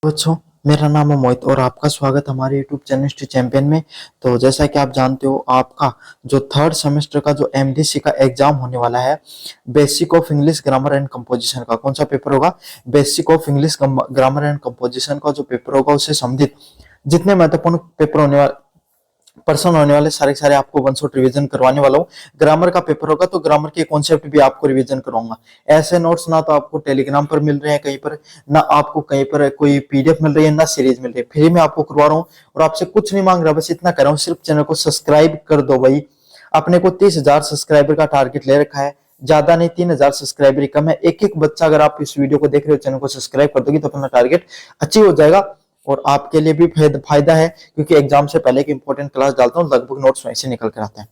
बच्चों, मेरा नाम है मोहित और आपका स्वागत हमारे YouTube चैनल हिस्ट्री चैंपियन में। तो जैसा कि आप जानते हो, आपका जो थर्ड सेमेस्टर का जो एमडीसी का एग्जाम होने वाला है, basic of English grammar and composition का कौन सा पेपर होगा? Basic of English grammar and composition का जो पेपर होगा, उससे संबंधित जितने महत्वपूर्ण पेपर होने वाले पर्सन होने वाले सारे आपको वन शॉट रिवीजन करवाने वाला हूँ। ग्रामर का पेपर होगा तो ग्रामर के कॉन्सेप्ट भी आपको रिवीजन करवाऊंगा। ऐसे नोट्स ना तो आपको टेलीग्राम पर मिल रहे हैं कहीं पर, ना आपको कहीं पर कोई पीडीएफ मिल रही है, ना सीरीज मिल रही है। फ्री में आपको करवा रहा हूँ और आपसे कुछ नहीं मांग रहा, बस इतना कर रहा हूँ, सिर्फ चैनल को सब्सक्राइब कर दो भाई। अपने को 30,000 सब्सक्राइबर का टारगेट ले रखा है, ज्यादा नहीं, 3,000 सब्सक्राइबर ही कम है। एक एक बच्चा अगर आप इस वीडियो को देख रहे हो, चैनल को सब्सक्राइब कर दोगे तो अपना टारगेट अचीव हो जाएगा और आपके लिए भी फायदा है, क्योंकि एग्जाम से पहले की इंपॉर्टेंट क्लास डालता हूँ, लगभग नोट्स वहीं से निकल कर आते हैं।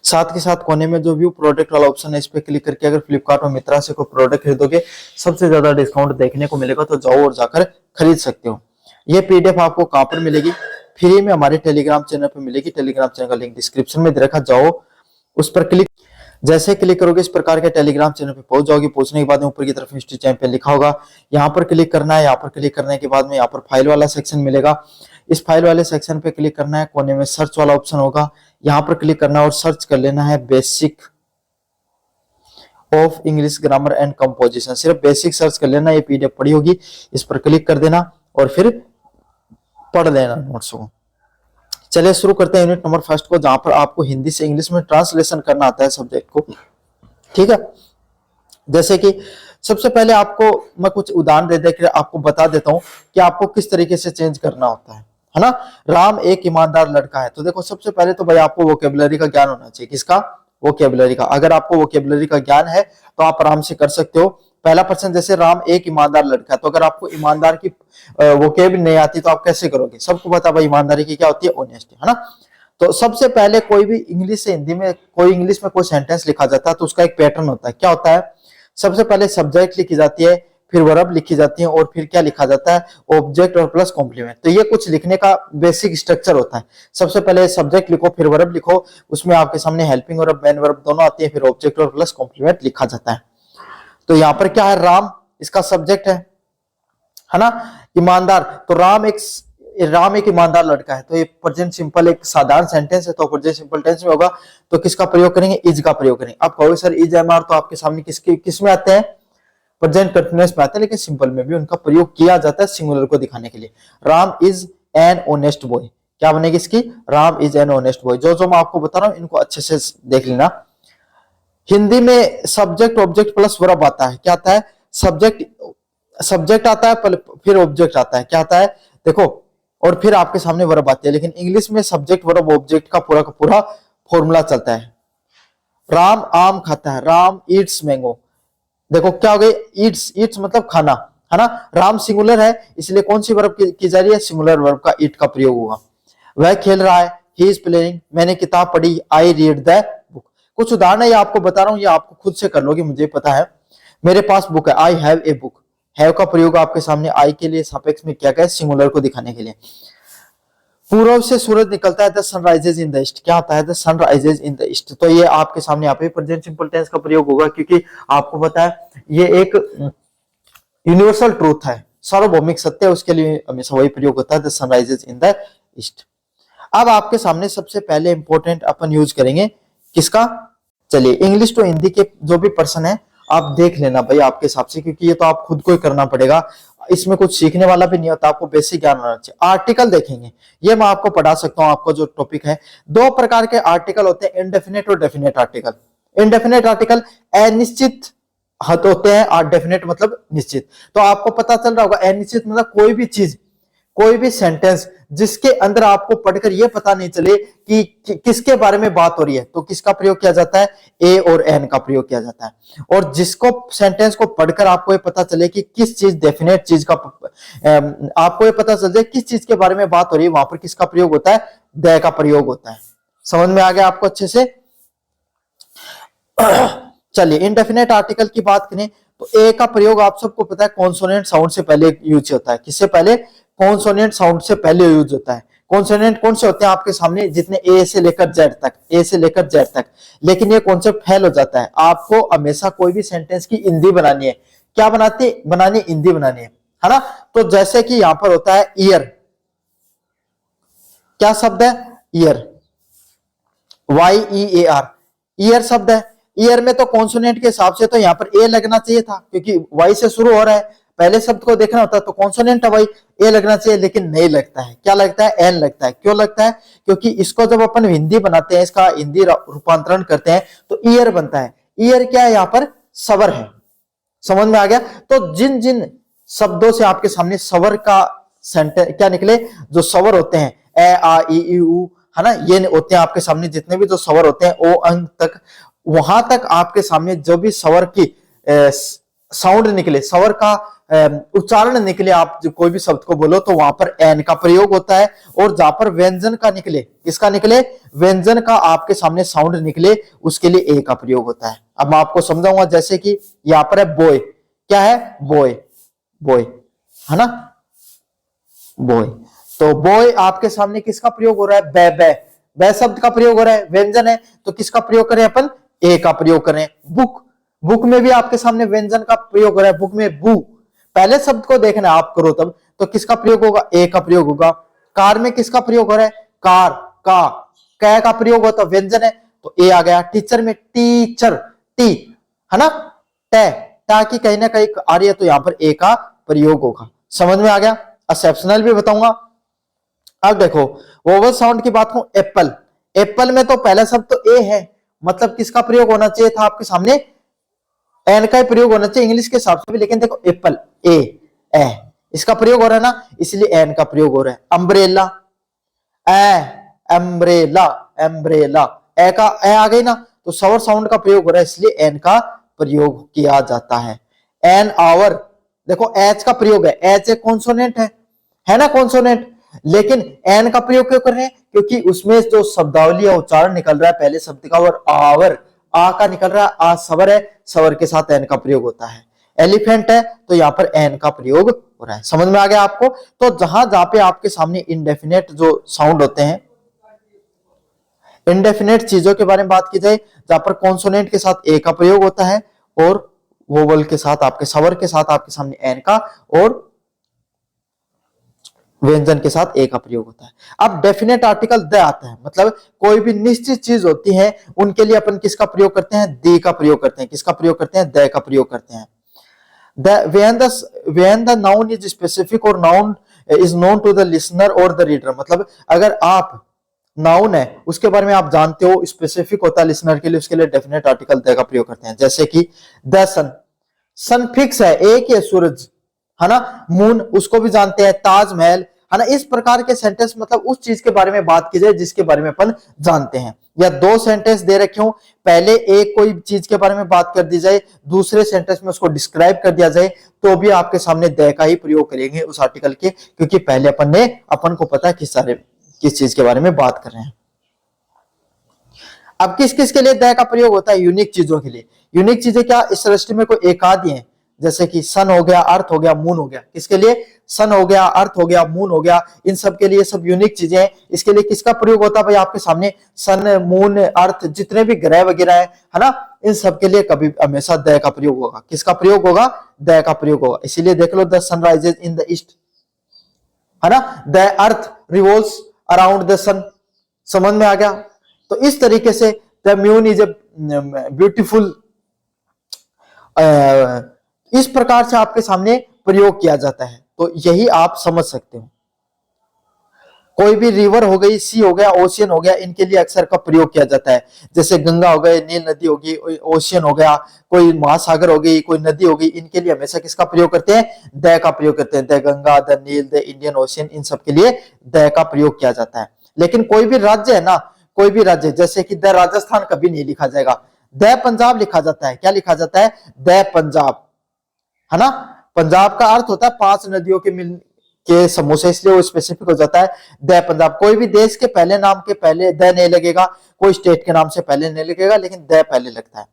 साथ के साथ कोने में जो व्यू प्रोडक्ट वाला ऑप्शन है, इस पे क्लिक करके अगर फ्लिपकार्ट और मित्रा से कोई प्रोडक्ट खरीदोगे, सबसे ज्यादा डिस्काउंट देखने को मिलेगा, तो जाओ और जाकर खरीद सकते हो। ये पीडीएफ आपको कहां पर मिलेगी? फ्री में हमारे टेलीग्राम चैनल पर मिलेगी। टेलीग्राम चैनल का लिंक डिस्क्रिप्शन में दे रखा, जाओ उस पर क्लिक। जैसे क्लिक करोगे इस प्रकार के टेलीग्राम चैनल पे पहुंच जाओगे। पहुंचने के बाद में ऊपर की तरफ हिस्ट्री चैंपियन लिखा होगा, यहाँ पर क्लिक करना है। यहाँ पर क्लिक करने के बाद में यहाँ पर फाइल वाला सेक्शन मिलेगा, इस फाइल वाले सेक्शन पे क्लिक करना है। कोने में सर्च वाला ऑप्शन होगा, यहाँ पर क्लिक करना है और सर्च कर लेना है basic of English grammar and composition. सिर्फ बेसिक सर्च कर लेना, ये पीडीएफ पड़ी होगी, इस पर क्लिक कर देना और फिर पढ़ लेना नोट्स को। चलिए शुरू करते हैं यूनिट नंबर फर्स्ट को, जहां पर आपको हिंदी से इंग्लिश में ट्रांसलेशन करना आता है सब्जेक्ट को। ठीक है, जैसे कि सबसे पहले आपको मैं कुछ उदाहरण दे देकर आपको बता देता हूं कि आपको किस तरीके से चेंज करना होता है ना। राम एक ईमानदार लड़का है, तो देखो सबसे पहले तो भाई आपको वोकेबुलरी का ज्ञान होना चाहिए। किसका? वोकेबुलरी का। अगर आपको वोकेबुलरी का ज्ञान है तो आप आराम से कर सकते हो। पहला पर्सन, जैसे राम एक ईमानदार लड़का है, तो अगर आपको ईमानदार की वोकेबुलरी नहीं आती तो आप कैसे करोगे? सबको पता भाई ईमानदारी की क्या होती है? ऑनेस्टी, है ना। तो सबसे पहले कोई भी इंग्लिश से हिंदी में कोई सेंटेंस लिखा जाता है तो उसका एक पैटर्न होता है। क्या होता है? सबसे पहले सब्जेक्ट लिखी जाती है, फिर वर्ब लिखी जाती है और फिर क्या लिखा जाता है? ऑब्जेक्ट और प्लस कॉम्प्लीमेंट। तो ये कुछ लिखने का बेसिक स्ट्रक्चर होता है। सबसे पहले सब्जेक्ट लिखो, फिर वर्ब लिखो, उसमें आपके सामने हेल्पिंग और मेन वर्ब दोनों आती है, फिर ऑब्जेक्ट और प्लस कॉम्प्लीमेंट लिखा जाता है। तो यहाँ पर क्या है? राम इसका सब्जेक्ट है ना। ईमानदार, तो राम एक ईमानदार लड़का है, तो ये प्रेजेंट सिंपल एक साधारण सेंटेंस है, तो प्रेजेंट सिंपल टेंस में होगा तो किसका प्रयोग करेंगे? इज का प्रयोग करेंगे। अब कहोगे सर इज एम आर तो आपके सामने किस में आते हैं? प्रेजेंट कंटीन्यूअस में आते हैं, लेकिन सिंपल में भी उनका प्रयोग किया जाता है सिंगुलर को दिखाने के लिए। Ram is an honest boy, क्या बनेगी इसकी? Ram is an honest boy. जो मैं आपको बता रहा हूं इनको अच्छे से देख लेना। हिंदी में सब्जेक्ट ऑब्जेक्ट प्लस वर्ब आता है। क्या आता है? सब्जेक्ट आता है, फिर ऑब्जेक्ट आता है। क्या आता है? देखो, और फिर आपके सामने वर्ब आती है। लेकिन इंग्लिश में सब्जेक्ट वर्ब ऑब्जेक्ट का पूरा फॉर्मूला चलता है। राम आम खाता है, राम ईट्स मैंगो। देखो क्या हो गई? ईट्स मतलब खाना, है ना। राम सिंगुलर है, इसलिए कौन सी वर्ब की जा रही है? सिंगुलर वर्ब का ईट का प्रयोग होगा। वह खेल रहा है, ही इज प्लेइंग। मैंने किताब पढ़ी, आई रीड द बुक। कुछ उदाहरण है, ये आपको बता रहा हूं, ये आपको खुद से कर लोगे, मुझे पता है। मेरे पास बुक है, I have a book. Have का प्रयोग आपके सामने आई के लिए सापेक्ष में किया गया, सिंगुलर को दिखाने के लिए। पूर्व से सूरज निकलता है, the sunrises in the east. क्या होता है? The sunrises in the east. तो ये आपके सामने यहाँ पे प्रेजेंट सिंपल टेंस का प्रयोग होगा, क्योंकि आपको पता है ये एक यूनिवर्सल ट्रूथ है, सार्वभौमिक सत्य है, उसके लिए हमेशा वही प्रयोग होता है, the sunrises in the east. अब आपके सामने सबसे पहले इंपॉर्टेंट अपन यूज करेंगे किसका? चलिए, इंग्लिश टू हिंदी के जो भी पर्सन है आप देख लेना भाई आपके हिसाब से, क्योंकि ये तो आप खुद को ही करना पड़ेगा, इसमें कुछ सीखने वाला भी नहीं होता, आपको बेसिक ज्ञान होना चाहिए। आर्टिकल देखेंगे, ये मैं आपको पढ़ा सकता हूं। आपको जो टॉपिक है, दो प्रकार के आर्टिकल होते हैं, इंडेफिनेट और डेफिनेट आर्टिकल। इंडेफिनेट आर्टिकल अनिश्चित हद होते हैं और डेफिनेट मतलब निश्चित। तो आपको पता चल रहा होगा, अनिश्चित मतलब कोई भी चीज, कोई भी सेंटेंस जिसके अंदर आपको पढ़कर यह पता नहीं चले कि किसके बारे में बात हो रही है, तो किसका प्रयोग किया जाता है? ए और एन का प्रयोग किया जाता है। और जिसको सेंटेंस को पढ़कर आपको ये पता चले कि किस चीज डेफिनेट चीज का, आपको ये पता चल जाए किस चीज के बारे में बात हो रही है, वहां पर किसका प्रयोग होता है? द का प्रयोग होता है। समझ में आ गया आपको अच्छे से? चलिए, इनडेफिनेट आर्टिकल की बात करें तो ए का प्रयोग आप सबको पता है कॉन्सोनेंट साउंड से पहले यूज होता है। किससे पहले? कॉन्सोनेंट साउंड से पहले यूज होता है। कॉन्सोनेंट कौन से होते हैं आपके सामने? जितने ए से लेकर जेड तक। लेकिन ये कॉन्सेप्ट फेल हो जाता है। आपको हमेशा कोई भी सेंटेंस की हिंदी बनानी है। क्या बनानी? हिंदी बनानी है ना। तो जैसे कि यहां पर होता है ईयर, क्या शब्द है? ईयर, YEAR, ईयर शब्द है। ईयर में तो कॉन्सोनेंट के हिसाब से तो यहां पर ए लगना चाहिए था, क्योंकि वाई से शुरू हो रहा है, पहले शब्द को देखना होता है तो कॉन्सोनेंट है भाई, ए लगना चाहिए, लेकिन नहीं लगता है। क्या लगता है? एन लगता है। क्यों लगता है? क्योंकि इसको जब अपन हिंदी बनाते हैं, इसका हिंदी रूपांतरण करते हैं तो ईयर बनता है। ईयर क्या है? यहाँ पर सवर है। समझ में आ गया? तो जिन जिन शब्दों से आपके सामने सवर का सेंटेंस क्या निकले, जो सवर होते हैं, ए आ ई उ, है ना, ये होते हैं आपके सामने जितने भी जो सवर होते हैं, ओ अंक तक, वहां तक आपके सामने जो भी सवर की साउंड निकले, सवर का उच्चारण निकले, आप जो कोई भी शब्द को बोलो तो वहां पर एन का प्रयोग होता है। और जहां पर व्यंजन का निकले, किसका निकले? व्यंजन का आपके सामने साउंड निकले, उसके लिए ए का प्रयोग होता है। अब मैं आपको समझाऊंगा, जैसे कि यहां पर है बॉय, क्या है? बॉय, बॉय, है ना, बॉय। तो बॉय आपके सामने किसका प्रयोग हो रहा है? बै, बै, बै शब्द का प्रयोग हो रहा है, व्यंजन है, तो किसका प्रयोग करें अपन? ए का प्रयोग करें। बुक, बुक में भी आपके सामने व्यंजन का प्रयोग हो रहा है, बुक में बू, पहले शब्द को देखना आप करो तब, तो किसका प्रयोग होगा? ए का प्रयोग होगा। कार में किसका प्रयोग हो रहा है? कार, का, कै का प्रयोग होता है, व्यंजन है, तो ए आ गया। टीचर में टीचर, टी, है ना, टे, टा की कहीं ना कहीं आ रही है, तो यहां पर ए का प्रयोग होगा। समझ में आ गया? एक्सेप्शनल भी बताऊंगा। अब देखो वोवल साउंड की बात करूं, एप्पल, एप्पल में तो पहला शब्द तो ए है, मतलब किसका प्रयोग होना चाहिए था आपके सामने? एन का ही प्रयोग होना चाहिए इंग्लिश के हिसाब से भी, लेकिन देखो एप्पल, ए, इसका प्रयोग हो रहा है ना, इसलिए एन का प्रयोग हो रहा है। अम्ब्रेला, एम्ब्रेला, एम्ब्रेला, ए का ए आ गई ना, तो सवर साउंड का प्रयोग हो रहा है, इसलिए एन का प्रयोग किया जाता है। एन आवर, देखो एच का प्रयोग है, एच एक कॉन्सोनेंट है ना, कॉन्सोनेंट, लेकिन एन का प्रयोग क्यों कर रहे हैं? क्योंकि उसमें जो शब्दावली या उच्चारण निकल रहा है पहले शब्द का, और आवर, आ का निकल रहा है, आ सवर है, सवर के साथ एन का प्रयोग होता है। एलिफेंट है, तो यहां पर एन का प्रयोग हो रहा है। समझ में आ गया आपको? तो जहां जहां पे आपके सामने इंडेफिनेट जो साउंड होते हैं, इंडेफिनेट चीजों के बारे में बात की जाए, जहां पर कॉन्सोनेंट के साथ ए का प्रयोग होता है, और वोवल के साथ आपके सवर के साथ आपके सामने एन का, और व्यंजन के साथ ए का प्रयोग होता है। अब डेफिनेट आर्टिकल द आता है, मतलब कोई भी निश्चित चीज होती है उनके लिए अपन किसका प्रयोग करते हैं? दी का प्रयोग करते हैं। किसका प्रयोग करते हैं? द का प्रयोग करते हैं। when the noun is specific or noun is known to the listener or the reader, मतलब अगर आप नाउन है उसके बारे में आप जानते हो, स्पेसिफिक होता है लिसनर के लिए, उसके लिए डेफिनेट आर्टिकल द का प्रयोग करते हैं। जैसे कि द सन, सन फिक्स है, एक है सूरज, है ना, मून उसको भी जानते हैं, ताजमहल, है ना, इस प्रकार के सेंटेंस, मतलब उस चीज के बारे में बात की जाए जिसके बारे में अपन जानते हैं। या दो सेंटेंस दे रखे हो, पहले एक कोई चीज के बारे में बात कर दी जाए, दूसरे सेंटेंस में उसको डिस्क्राइब कर दिया जाए, तो भी आपके सामने द का ही प्रयोग करेंगे उस आर्टिकल के, क्योंकि पहले अपन को पता है किस चीज के बारे में बात कर रहे हैं। अब किस किस के लिए द का प्रयोग होता है? यूनिक चीजों के लिए। यूनिक चीजें क्या? इस सृष्टि में कोई एक आध ही है, जैसे कि सन हो गया, अर्थ हो गया, मून हो गया। किसके लिए? सन हो गया, अर्थ हो गया, मून हो गया, इन सब के लिए सब यूनिक चीजें हैं। इसके लिए किसका प्रयोग होता है भाई? आपके सामने सन, मून, अर्थ, जितने भी ग्रह वगैरह है ना, इन सब के लिए कभी हमेशा द का प्रयोग होगा। किसका प्रयोग होगा? द का प्रयोग होगा। इसीलिए देख लो, the sun rises in the east, है ना, the earth revolves around the sun. समझ में आ गया? तो इस तरीके से the moon is a beautiful, इस प्रकार से आपके सामने प्रयोग किया जाता है। तो यही आप समझ सकते हो। कोई भी रिवर हो गई, सी हो गया, ओशियन हो गया, इनके लिए अक्सर का प्रयोग किया जाता है। जैसे गंगा हो गए, नील नदी होगी, ओशियन हो गया, कोई महासागर हो गई, कोई नदी होगी, इनके लिए हमेशा किसका प्रयोग करते हैं? द का प्रयोग करते हैं। The Ganga, the Nile, the Indian ocean, इन सब के लिए द का प्रयोग किया जाता है। लेकिन कोई भी राज्य है ना, कोई भी राज्य, जैसे कि द राजस्थान कभी नहीं लिखा जाएगा, द पंजाब लिखा जाता है। क्या लिखा जाता है? द पंजाब, है ना। पंजाब का अर्थ होता है 5 नदियों के मिल के समूह से, इसलिए वो स्पेसिफिक हो जाता है द पंजाब। कोई भी देश के पहले नाम के पहले द नहीं लगेगा, कोई स्टेट के नाम से पहले नहीं लगेगा, लेकिन द पहले लगता है।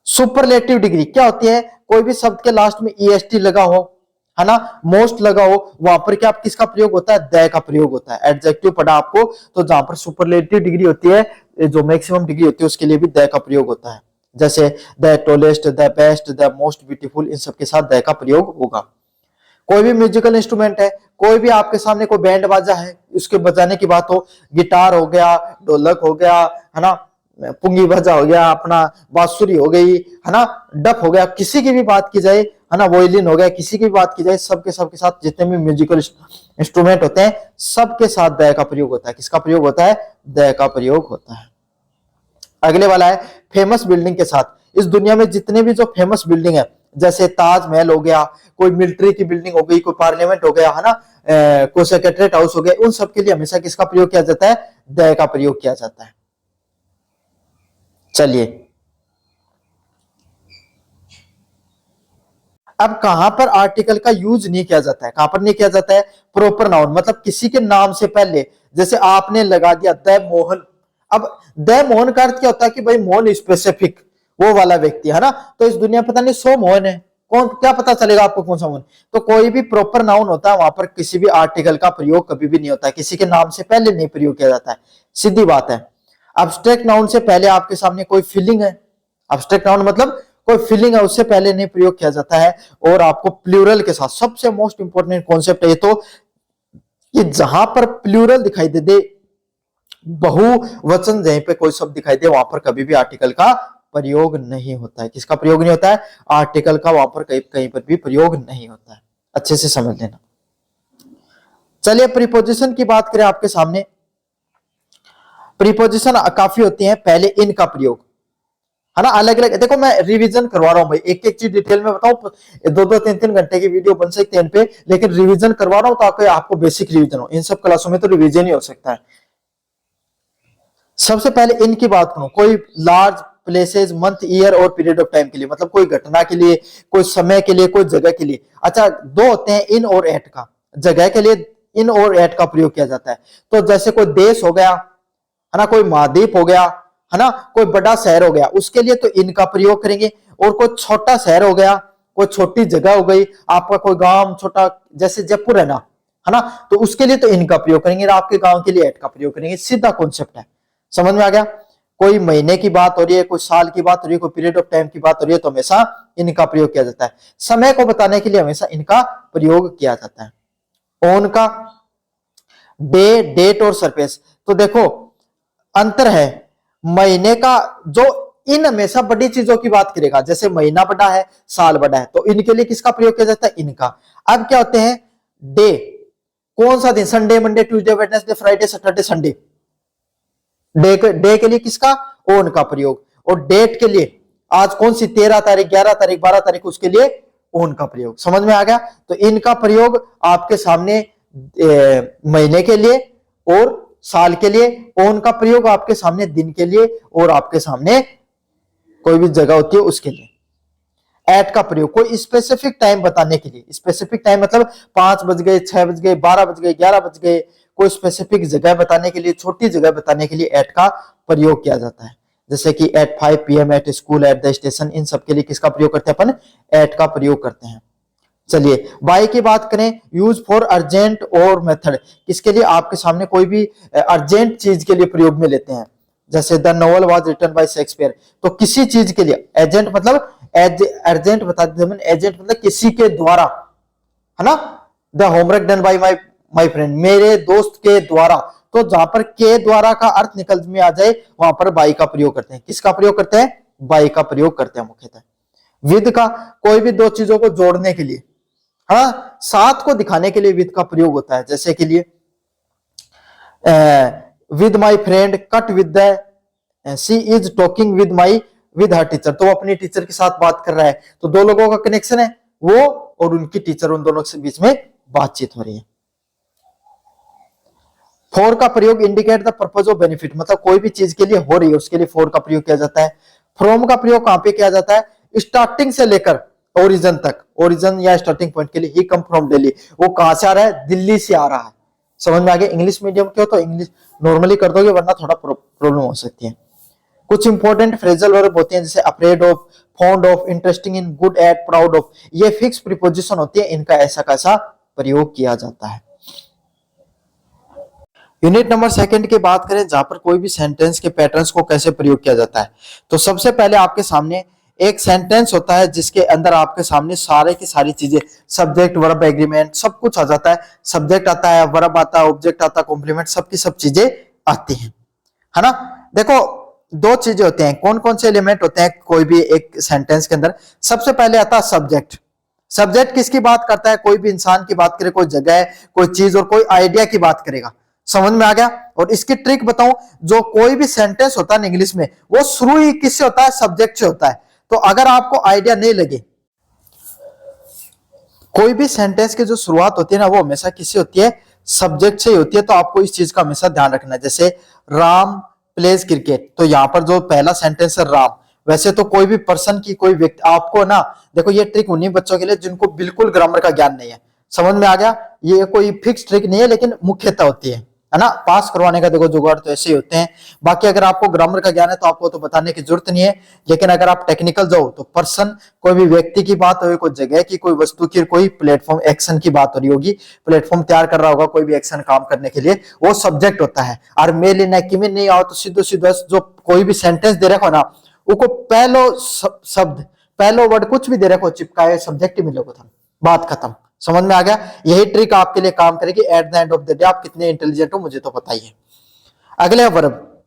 सुपरलेटिव डिग्री क्या होती है? कोई भी शब्द के लास्ट में ईएसटी लगा हो, है ना, मोस्ट लगा हो, वहां पर क्या किसका प्रयोग होता है? द का प्रयोग होता है। एडजेक्टिव पढ़ा आपको, तो जहां पर सुपरलेटिव डिग्री होती है, जो मैक्सिमम डिग्री होती है, उसके लिए भी द का प्रयोग होता है। जैसे the tallest, the best, the most beautiful, इन सब के साथ द का प्रयोग होगा। कोई भी म्यूजिकल इंस्ट्रूमेंट है, कोई भी आपके सामने कोई बैंड बाजा है, उसके बजाने की बात हो, गिटार हो गया, ढोलक हो गया, है ना, पुंगी बाजा हो गया, अपना बांसुरी हो गई, है ना, डफ हो गया, किसी की भी बात की जाए, है ना, वोयलिन हो गया, किसी की भी बात की जाए, सबके साथ जितने भी म्यूजिकल इंस्ट्रूमेंट होते हैं सबके साथ दय का प्रयोग होता है। किसका प्रयोग होता है? दय का प्रयोग होता है। अगले वाला है फेमस बिल्डिंग के साथ। इस दुनिया में जितने भी जो फेमस बिल्डिंग है, जैसे ताजमहल हो गया, कोई मिलिट्री की बिल्डिंग हो गई, कोई पार्लियामेंट हो गया, है ना, कोई सेक्रेटरीट हाउस हो गया, उन सब के लिए हमेशा किसका प्रयोग किया जाता है? दय का प्रयोग किया जाता है। चलिए, अब कहां पर आर्टिकल का यूज नहीं किया जाता है? कहां पर नहीं किया जाता है? प्रॉपर नाउन, मतलब किसी के नाम से पहले, जैसे आपने लगा दिया द मोहन। अब द मोहन का अर्थ क्या होता है कि भाई मोहन स्पेसिफिक वो वाला व्यक्ति है ना, तो इस दुनिया पता नहीं 100 मोहन है, कौन, क्या पता चलेगा आपको कौन सा मोहन? तो कोई भी प्रॉपर नाउन होता है वहां पर किसी भी आर्टिकल का प्रयोग कभी भी नहीं होता है, किसी के नाम से पहले नहीं प्रयोग किया जाता है, सीधी बात है। अब्स्ट्रैक्ट नाउन से पहले आपके सामने कोई फीलिंग है, अब्स्ट्रैक्ट नाउन मतलब कोई फीलिंग है, उससे पहले नहीं प्रयोग किया जाता है। और आपको प्लूरल के साथ, सबसे मोस्ट इंपोर्टेंट कॉन्सेप्ट है ये तो, कि जहां पर प्लूरल दिखाई दे, बहुवचन जहीं पे कोई शब्द दिखाई दे, वहां पर कभी भी आर्टिकल का प्रयोग नहीं होता है। किसका प्रयोग नहीं होता है? आर्टिकल का वहां पर कहीं पर भी प्रयोग नहीं होता है। अच्छे से समझ लेना। चलिए प्रीपोजिशन की बात करें आपके सामने। प्रीपोजिशन काफी होती हैं। पहले इन का प्रयोग, है ना, अलग अलग। देखो मैं रिवीजन करवा रहा हूं भाई, एक एक चीज डिटेल में बताऊं, 2-2 3-3 घंटे की वीडियो बन सकती है इन पे, लेकिन रिवीजन करवा रहा हूं ताकि आपको बेसिक रिवीजन हो। इन सब क्लासों में तो रिवीजन ही हो सकता है। सबसे पहले इन की बात करूं, कोई लार्ज प्लेसेस, मंथ, ईयर और पीरियड ऑफ टाइम के लिए, मतलब कोई घटना के लिए, कोई समय के लिए, कोई जगह के लिए। अच्छा, दो होते हैं इन और एट का। जगह के लिए इन और एट का प्रयोग किया जाता है। तो जैसे कोई देश हो गया, है ना, कोई महाद्वीप हो गया, है ना, कोई बड़ा शहर हो गया, उसके लिए तो इनका प्रयोग करेंगे। और कोई छोटा शहर हो गया, कोई छोटी जगह हो गई, आपका कोई गांव छोटा, जैसे जयपुर है ना, तो उसके लिए तो इनका प्रयोग करेंगे, आपके गांव के लिए एट का प्रयोग करेंगे। सीधा कॉन्सेप्ट है, समझ में आ गया? कोई महीने की बात हो रही है, कोई साल की बात हो रही है, कोई पीरियड ऑफ टाइम की बात हो रही है, तो हमेशा इनका प्रयोग किया जाता है। समय को बताने के लिए हमेशा इनका प्रयोग किया जाता है। ओन का, डे, डेट और सरफेस, तो देखो अंतर है। महीने का जो इन हमेशा बड़ी चीजों की बात करेगा, जैसे महीना बड़ा है, साल बड़ा है, तो इनके लिए किसका प्रयोग किया जाता है? इनका। अब क्या होते हैं? डे, कौन सा दिन? Sunday, Monday, Tuesday, Wednesday, Friday, Saturday, Sunday. Day के लिए किसका? ओन का प्रयोग। और डेट के लिए आज कौन सी, 13 तारीख, 11 तारीख, 12 तारीख, उसके लिए ओन का प्रयोग। समझ में आ गया? तो इनका प्रयोग आपके सामने महीने के लिए और साल के लिए, ओन का प्रयोग आपके सामने दिन के लिए और आपके सामने कोई भी जगह होती है उसके लिए। एट का प्रयोग कोई स्पेसिफिक टाइम बताने के लिए, स्पेसिफिक टाइम मतलब 5 बज गए, 6 बज गए, 12 बज गए, 11 बज गए, कोई स्पेसिफिक जगह बताने के लिए, छोटी जगह बताने के लिए एट का प्रयोग किया जाता है। जैसे कि at 5 PM, at school, at the station, इन सब के लिए किसका प्रयोग करते हैं? अपन एट का प्रयोग करते हैं। चलिए बाय की बात करें, यूज फॉर अर्जेंट और मेथड, किसके लिए? आपके सामने कोई भी अर्जेंट चीज के लिए प्रयोग में लेते हैं। जैसे the novel was written by Shakespeare, तो किसी चीज के लिए एजेंट मतलब अर्जेंट बता देते, एजेंट मतलब किसी के द्वारा, है ना। The homework done by my friend, मेरे दोस्त के द्वारा। तो जहां पर के द्वारा का अर्थ निकल में आ जाए वहां पर बाय का प्रयोग करते हैं। किसका प्रयोग करते हैं? बाय का प्रयोग करते हैं मुख्यतः। विद का, कोई भी दो चीजों को जोड़ने के लिए, हाँ, साथ को दिखाने के लिए विद का प्रयोग होता है। जैसे के लिए with my friend cut with the she is talking with her teacher, तो वो अपनी टीचर के साथ बात कर रहा है, तो दो लोगों का कनेक्शन है, वो और उनकी टीचर, उन दोनों के बीच में बातचीत हो रही है। फॉर का प्रयोग indicate the purpose of benefit, मतलब कोई भी चीज के लिए हो रही है उसके लिए फॉर का प्रयोग किया जाता है। फ्रॉम का प्रयोग कहां पे किया जाता है? स्टार्टिंग से लेकर ओरिजिन तक, ओरिजिन या स्टार्टिंग पॉइंट के लिए। ही कम फ्रॉम दिल्ली, वो कहां से आ रहा है? दिल्ली से आ रहा है। समझ में आ गया? इंग्लिश मीडियम के हो तो इंग्लिश नॉर्मली कर दोगे, वरना थोड़ा प्रॉब्लम हो सकती है। कुछ इंपॉर्टेंट फ्रेजल वर्ब होते हैं, जैसे afraid of, fond of, interesting in, good at, proud of, ये फिक्स प्रीपोजिशन होती है, इनका ऐसा कैसा प्रयोग किया जाता है। यूनिट नंबर 2 की बात करें, जहां पर कोई भी सेंटेंस के पैटर्न्स को कैसे प्रयोग किया जाता है, तो सबसे पहले आपके सामने एक सेंटेंस होता है जिसके अंदर आपके सामने सारे की सारी चीजें, सब्जेक्ट वर्ब एग्रीमेंट सब कुछ आ जाता है। सब्जेक्ट आता है, वर्ब आता है, ऑब्जेक्ट आता है, कॉम्प्लीमेंट, सबकी सब चीजें आती हैं, है ना। देखो दो चीजें होते हैं, कौन कौन से एलिमेंट होते हैं कोई भी एक सेंटेंस के अंदर। सबसे पहले आता है सब्जेक्ट। सब्जेक्ट किसकी बात करता है? कोई भी इंसान की बात करे, कोई जगह, कोई चीज और कोई आइडिया की बात करेगा। समझ में आ गया। और इसकी ट्रिक बताऊं, जो कोई भी सेंटेंस होता है इंग्लिश में, वो शुरू ही किससे होता है? सब्जेक्ट से होता है। तो अगर आपको आइडिया नहीं लगे, कोई भी सेंटेंस की जो शुरुआत होती है ना, वो हमेशा किससे होती है? सब्जेक्ट से ही होती है। तो आपको इस चीज का हमेशा ध्यान रखना है। जैसे राम प्लेज क्रिकेट, तो यहां पर जो पहला सेंटेंस है राम, वैसे तो कोई भी पर्सन की, कोई व्यक्ति, आपको ना देखो ये ट्रिक उन्हीं बच्चों के लिए जिनको बिल्कुल ग्रामर का ज्ञान नहीं है। समझ में आ गया। ये कोई फिक्स ट्रिक नहीं है, लेकिन मुख्यतः होती है ना। पास करवाने का देखो जुगाड़ तो ऐसे ही होते हैं। बाकी अगर आपको ग्रामर का ज्ञान है तो आपको तो बताने की जरूरत नहीं है। लेकिन अगर आप टेक्निकल जाओ तो पर्सन, कोई भी व्यक्ति की बात हो, कोई जगह की, कोई वस्तु की, कोई प्लेटफॉर्म एक्शन की बात हो रही होगी, प्लेटफॉर्म तैयार कर रहा होगा कोई भी एक्शन काम करने के लिए, वो सब्जेक्ट होता है। और मेल इन किमिन नहीं आओ तो सीधो सीधो जो कोई भी सेंटेंस दे रखो ना, वो पहलो शब्द, पहलो वर्ड कुछ भी दे रखो, चिपकाए सब्जेक्ट ही मिलेगा था, बात खत्म। समझ में आ गया। यही ट्रिक आपके लिए काम करेगी at the end of the day. आप कितने इंटेलिजेंट हो मुझे तो पता ही है। अगले verb.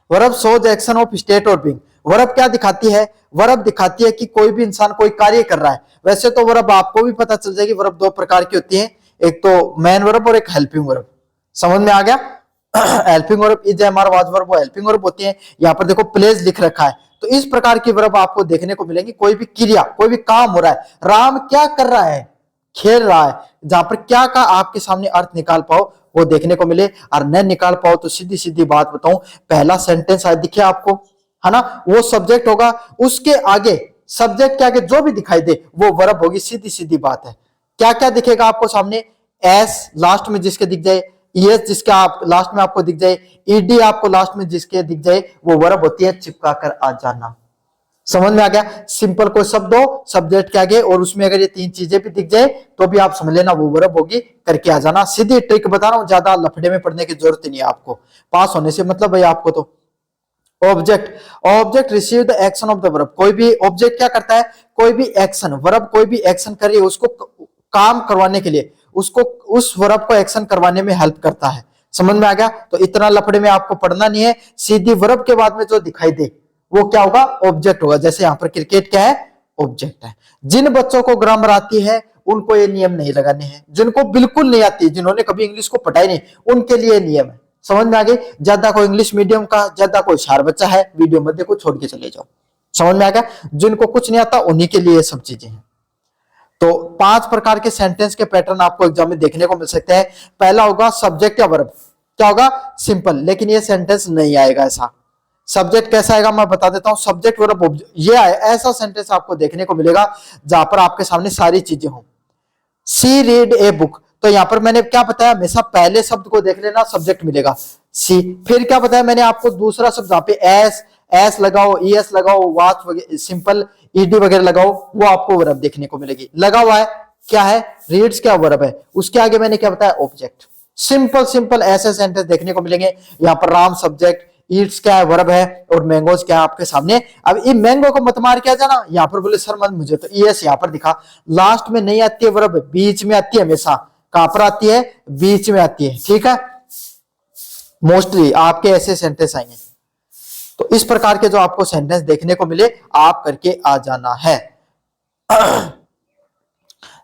Verb shows action of state और बीइंग। वर्ब क्या दिखाती है? वर्ब दिखाती है कि कोई भी इंसान कोई कार्य कर रहा है। वैसे तो वर्ब आपको भी पता चल जाएगी, वर्ब दो प्रकार की होती है, एक तो मेन वर्ब और एक हेल्पिंग वर्ब। समझ में आ गया। Helping verb is MR was verb, वो हेल्पिंग वर्ब होती है। यहाँ पर देखो प्लेज लिख रखा है, तो इस प्रकार की वर्ब आपको देखने को मिलेंगी। कोई भी क्रिया, कोई भी काम हो रहा है, राम क्या कर रहा है? खेल रहा है। जहां पर क्या का आपके सामने अर्थ निकाल पाओ वो देखने को मिले, और न निकाल पाओ तो सीधी सीधी बात बताऊं, पहला सेंटेंस आज दिखे आपको, है ना, वो सब्जेक्ट होगा। उसके आगे, सब्जेक्ट के आगे जो भी दिखाई दे वो वर्ब होगी। सीधी सीधी बात है। क्या क्या दिखेगा आपको सामने? एस लास्ट में जिसके दिख जाए, ईएस जिसका आप लास्ट में आपको दिख जाए, ईडी आपको लास्ट में जिसके दिख जाए, वो वर्ब होती है चिपका कर आ जाना। समझ में आ गया। सिंपल कोई शब्द हो सब्जेक्ट के आगे और उसमें अगर ये तीन चीजें भी दिख जाए तो भी आप समझ लेना वो वर्ब होगी, करके आ जाना। सीधी ट्रिक बता रहा हूं, ज्यादा लफड़े में पड़ने की जरूरत नहीं है आपको। पास होने से मतलब भाई आपको तो। Object. Object receive the action of the verb. कोई भी ऑब्जेक्ट क्या करता है? कोई भी एक्शन, वर्ब कोई भी एक्शन करिए उसको काम करवाने के लिए, उसको उस वर्ब को एक्शन करवाने में हेल्प करता है। समझ में आ गया। तो इतना लफड़े में आपको पढ़ना नहीं है। सीधी वर्ब के बाद में जो दिखाई दे वो क्या होगा? ऑब्जेक्ट होगा। जैसे यहां पर क्रिकेट क्या है? ऑब्जेक्ट है। जिन बच्चों को ग्रामर आती है उनको ये नियम नहीं लगाने हैं। जिनको बिल्कुल नहीं आती, जिन्होंने कभी इंग्लिश को पढ़ा ही नहीं, उनके लिए नियम है। समझ में आ गई। ज्यादा कोई इंग्लिश मीडियम का, ज्यादा कोई होशियार बच्चा है, वीडियो मत देखो, छोड़ के चले जाओ। समझ में आ गया। जिनको कुछ नहीं आता उन्हीं के लिए ये सब चीजें हैं। तो 5 प्रकार के सेंटेंस के पैटर्न आपको एग्जाम में देखने को मिल सकते हैं। पहला होगा सब्जेक्ट या वर्ब। क्या होगा? सिंपल। लेकिन ये सेंटेंस नहीं आएगा ऐसा। सब्जेक्ट कैसा आएगा मैं बता देता हूं। सब्जेक्ट वर्ब ये ऐसा सेंटेंस आपको देखने को मिलेगा जहां पर आपके सामने सारी चीजें हों। सी रीड ए बुक, तो यहां पर मैंने क्या बताया? हमेशा पहले शब्द को देख लेना, सब्जेक्ट मिलेगा सी। फिर क्या बताया मैंने आपको? दूसरा शब्द जहां पे एस लगाओ, ईएस लगाओ, वाच सिंपल ईडी वगैरह लगाओ, वो आपको वर्ब देखने को मिलेगी। लगा हुआ है क्या है? रीड्स क्या वर्ब है। उसके आगे मैंने क्या बताया? ऑब्जेक्ट। सिंपल सिंपल ऐसे सेंटेंस देखने को मिलेंगे। यहाँ पर राम सब्जेक्ट, ईट्स क्या है? वर्ब है, और मैंगोज क्या है आपके सामने। अब ये मैंगो को मत मार के आ जाना। यहाँ पर बोले सर मत, मुझे तो ईएस यहाँ पर दिखा। लास्ट में नहीं आती है वर्ब, बीच में आती है हमेशा। कहां पर आती है? बीच में आती है। ठीक है। मोस्टली आपके ऐसे सेंटेंस आएंगे। तो इस प्रकार के जो आपको सेंटेंस देखने को मिले आप करके आ जाना है।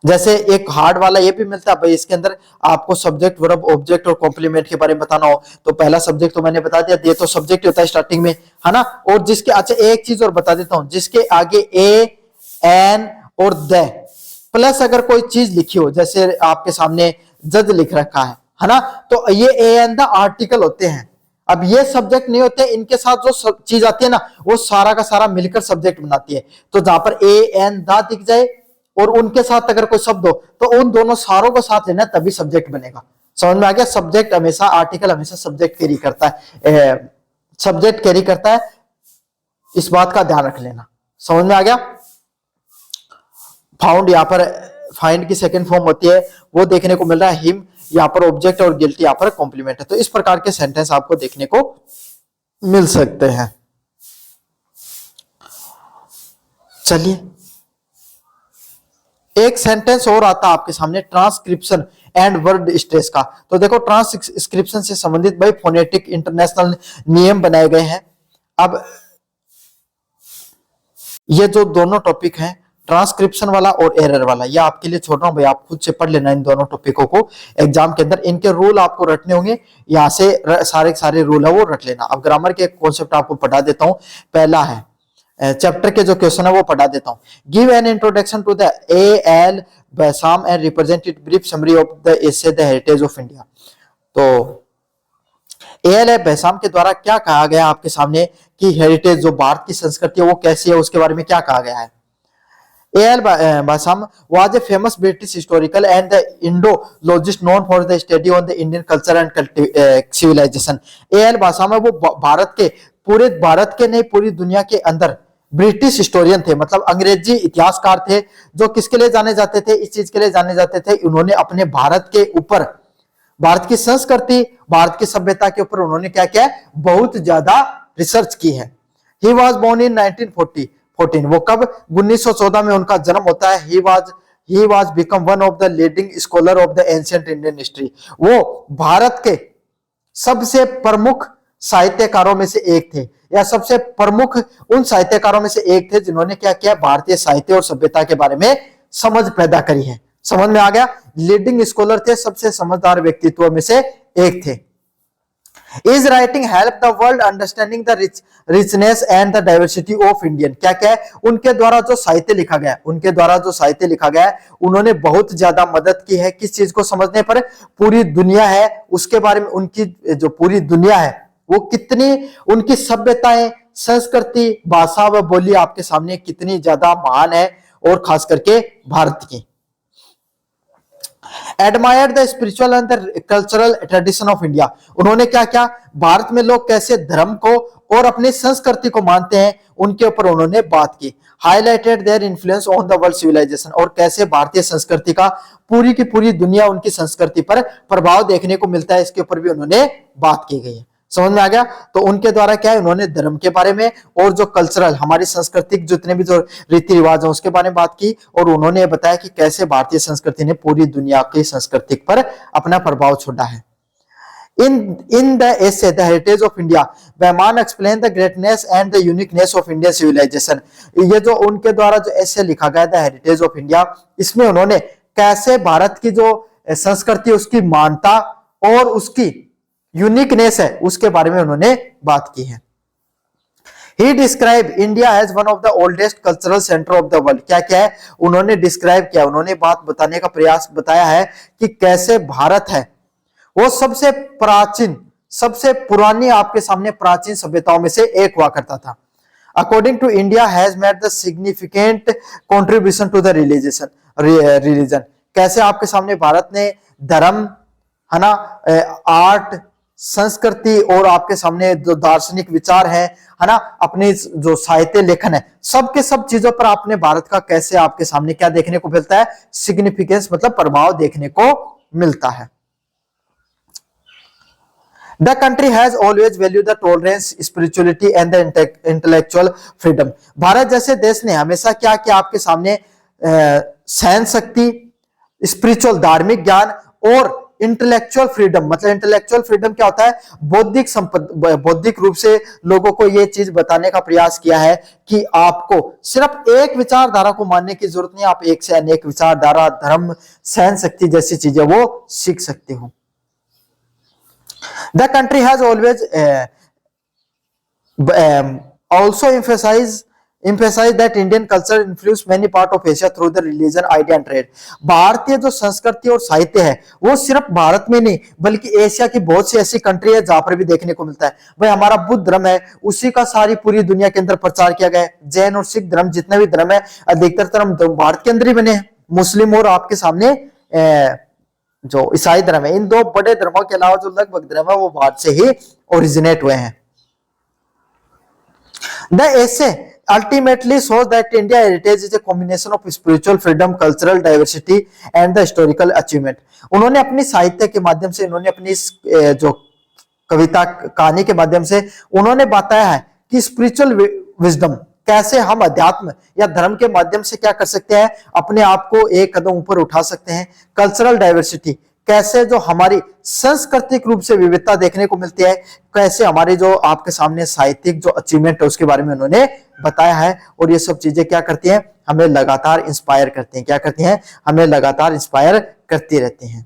जैसे एक हार्ड वाला ये भी मिलता है भाई, इसके अंदर आपको सब्जेक्ट वर्ब ऑब्जेक्ट और कॉम्प्लीमेंट के बारे में बताना हो तो पहला सब्जेक्ट तो मैंने बता दिया, ये तो सब्जेक्ट होता है स्टार्टिंग में, है ना। और जिसके, अच्छा एक चीज और बता देता हूं, जिसके आगे ए एन और द प्लस अगर कोई चीज लिखी हो, जैसे आपके सामने जज लिख रखा है ना, तो ये ए एन द आर्टिकल होते हैं। अब ये सब्जेक्ट नहीं होते, इनके साथ जो चीज आती है ना वो सारा का सारा मिलकर सब्जेक्ट बनाती है। तो जहां पर ए एन द दिख जाए और उनके साथ अगर कोई शब्द हो तो उन दोनों सारों को साथ लेना, तभी सब्जेक्ट बनेगा। समझ में आ गया। सब्जेक्ट हमेशा, आर्टिकल हमेशा सब्जेक्ट कैरी करता है, सब्जेक्ट कैरी करता है, इस बात का ध्यान रख लेना। समझ में आ गया। फाउंड, यहाँ पर फाइंड की सेकंड फॉर्म होती है, वो देखने को मिल रहा है हिम, यहाँ पर ऑब्जेक्ट और गिल्टी यहाँ पर कॉम्प्लीमेंट है। तो इस प्रकार के सेंटेंस आपको देखने को मिल सकते हैं। चलिए एक सेंटेंस और आता आपके सामने, ट्रांसक्रिप्शन एंड वर्ड स्ट्रेस का। तो देखो ट्रांसक्रिप्शन से संबंधित भाई फोनेटिक इंटरनेशनल नियम बनाए गए हैं। अब ये जो दोनों टॉपिक हैं, ट्रांसक्रिप्शन वाला और एरर वाला, ये आपके लिए छोड़ रहा हूं भाई, आप खुद से पढ़ लेना इन दोनों टॉपिकों को एग्जाम के अंदर। इनके रूल आपको रटने होंगे, यहाँ से सारे रूल है वो रट लेना। अब ग्रामर के कॉन्सेप्ट आपको पढ़ा देता हूं। पहला है चैप्टर के जो क्वेश्चन है वो पढ़ा देता हूं। Give an introduction to the A L. Basham and represented brief summary of the essay the heritage of India. तो ए.एल. बैसाम के द्वारा क्या कहा गया आपके सामने कि हेरिटेज जो भारत की संस्कृति है वो कैसी है, उसके बारे में क्या कहा गया है। A.L. Basam was a famous British historical and the Indologist known for the study on the Indian culture and civilization. A.L. Basam है वो पूरे भारत के नहीं पूरी दुनिया के अंदर ब्रिटिश हिस्टोरियन थे, मतलब अंग्रेजी इतिहासकार थे, जो किसके लिए जाने जाते थे, इस चीज के लिए जाने जाते थे, उन्होंने अपने भारत के ऊपर, भारत की संस्कृति, भारत की सभ्यता के ऊपर उन्होंने क्या किया, बहुत ज्यादा रिसर्च की है। He was born in 1914, वो कब 1914 में उनका जन्म होता है। he was become one of the leading scholar of the ancient Indian history, वो भारत के सबसे प्रमुख साहित्यकारों में से एक थे, या सबसे प्रमुख उन साहित्यकारों में से एक थे जिन्होंने क्या किया, भारतीय साहित्य और सभ्यता के बारे में समझ पैदा करी है। समझ में आ गया, लीडिंग स्कॉलर थे, सबसे समझदार व्यक्तित्व में से एक थे। His writing help the world understanding the richness and the diversity of Indian, क्या क्या है, उनके द्वारा जो साहित्य लिखा गया है, उन्होंने बहुत ज्यादा मदद की है किस चीज को समझने पर, पूरी दुनिया है उसके बारे में, उनकी जो पूरी दुनिया है वो कितनी, उनकी सभ्यताएं, संस्कृति, भाषा व बोली आपके सामने कितनी ज्यादा महान है, और खास करके भारत की। Admire the spiritual and the cultural tradition of India, उन्होंने क्या क्या, भारत में लोग कैसे धर्म को और अपनी संस्कृति को मानते हैं उनके ऊपर उन्होंने बात की। Highlighted their influence on the world civilisation, और कैसे भारतीय संस्कृति का पूरी की पूरी दुनिया उनकी संस्कृति पर प्रभाव देखने को मिलता है, इसके ऊपर भी उन्होंने बात की गई है। समझ में आ गया। तो उनके द्वारा क्या है, उन्होंने धर्म के बारे में और जो कल्चरल हमारी सांस्कृतिक जितने भी जो रीति रिवाज है उसके बारे में बात की, और उन्होंने बताया कि कैसे भारतीय संस्कृति ने पूरी दुनिया की संस्कृति पर अपना प्रभाव छोड़ा है। In the essay The Heritage of India, Basham explain the greatness and the uniqueness of Indian civilisation, ये जो उनके द्वारा जो essay लिखा गया द हेरिटेज ऑफ इंडिया, इसमें उन्होंने कैसे भारत की जो संस्कृति उसकी मानता और उसकी यूनिकनेस है उसके बारे में उन्होंने बात की है। He described India as one of the oldest cultural center of the world, क्या क्या है, उन्होंने डिस्क्राइब किया, उन्होंने बात बताने का प्रयास बताया है कि कैसे भारत है वो सबसे प्राचीन, सबसे पुरानी आपके सामने प्राचीन सभ्यताओं में से एक हुआ करता था। According to India has made the significant contribution to the religion, कैसे आपके सामने भारत ने धर्म है ना, आर्ट, संस्कृति और आपके सामने जो दार्शनिक विचार है ना, अपने जो साहित्य लेखन है, सबके सब चीजों पर आपने भारत का कैसे आपके सामने क्या देखने को मिलता है, सिग्निफिकेंस मतलब प्रभाव देखने को मिलता है। The country has always valued the tolerance, spirituality and the intellectual freedom, Bharat जैसे देश ने हमेशा क्या किया आपके सामने, सहन शक्ति, स्पिरिचुअल धार्मिक ज्ञान और इंटेलेक्चुअल फ्रीडम, मतलब इंटेलेक्चुअल फ्रीडम क्या होता है, बौद्धिक रूप से लोगों को यह चीज बताने का प्रयास किया है कि आपको सिर्फ एक विचारधारा को मानने की जरूरत नहीं, आप एक से अनेक विचारधारा, धर्म, सहन शक्ति जैसी चीजें वो सीख सकते हो। The country has always also emphasized that Indian culture influenced many parts of Asia through the religion, idea and trade, भारतीय जो संस्कृति और साहित्य है वो सिर्फ भारत में नहीं बल्कि एशिया की बहुत सी ऐसी कंट्री है जहां पर भी देखने को मिलता है। भाई हमारा बुद्ध धर्म है, उसी का सारी पूरी दुनिया के अंदर प्रचार किया गया है। जैन और सिख धर्म जितने भी धर्म है अधिकतर धर्म भारत के अंदर ही बने हैं। मुस्लिम और आपके सामने जो ईसाई धर्म है, इन दो बड़े धर्मों के अलावा जो लगभग धर्म है वो भारत से ही ओरिजिनेट हुए हैं। The essay ultimately shows that India heritage is a combination of spiritual freedom, cultural diversity and the historical achievement. उन्होंने अपनी साहित्य के माध्यम से, उन्होंने अपनी जो कविता कहानी के माध्यम से उन्होंने बताया है कि स्पिरिचुअल विजडम कैसे हम अध्यात्म या धर्म के माध्यम से क्या कर सकते हैं, अपने आप को एक कदम ऊपर उठा सकते हैं। कल्चरल डाइवर्सिटी, कैसे जो हमारी सांस्कृतिक रूप से विविधता देखने को मिलती है, कैसे हमारी जो आपके सामने साहित्यिक जो अचीवमेंट है उसके बारे में उन्होंने बताया है। और ये सब चीजें क्या करती हैं, हमें लगातार इंस्पायर करती हैं। क्या करती हैं, हमें लगातार इंस्पायर करती रहती हैं।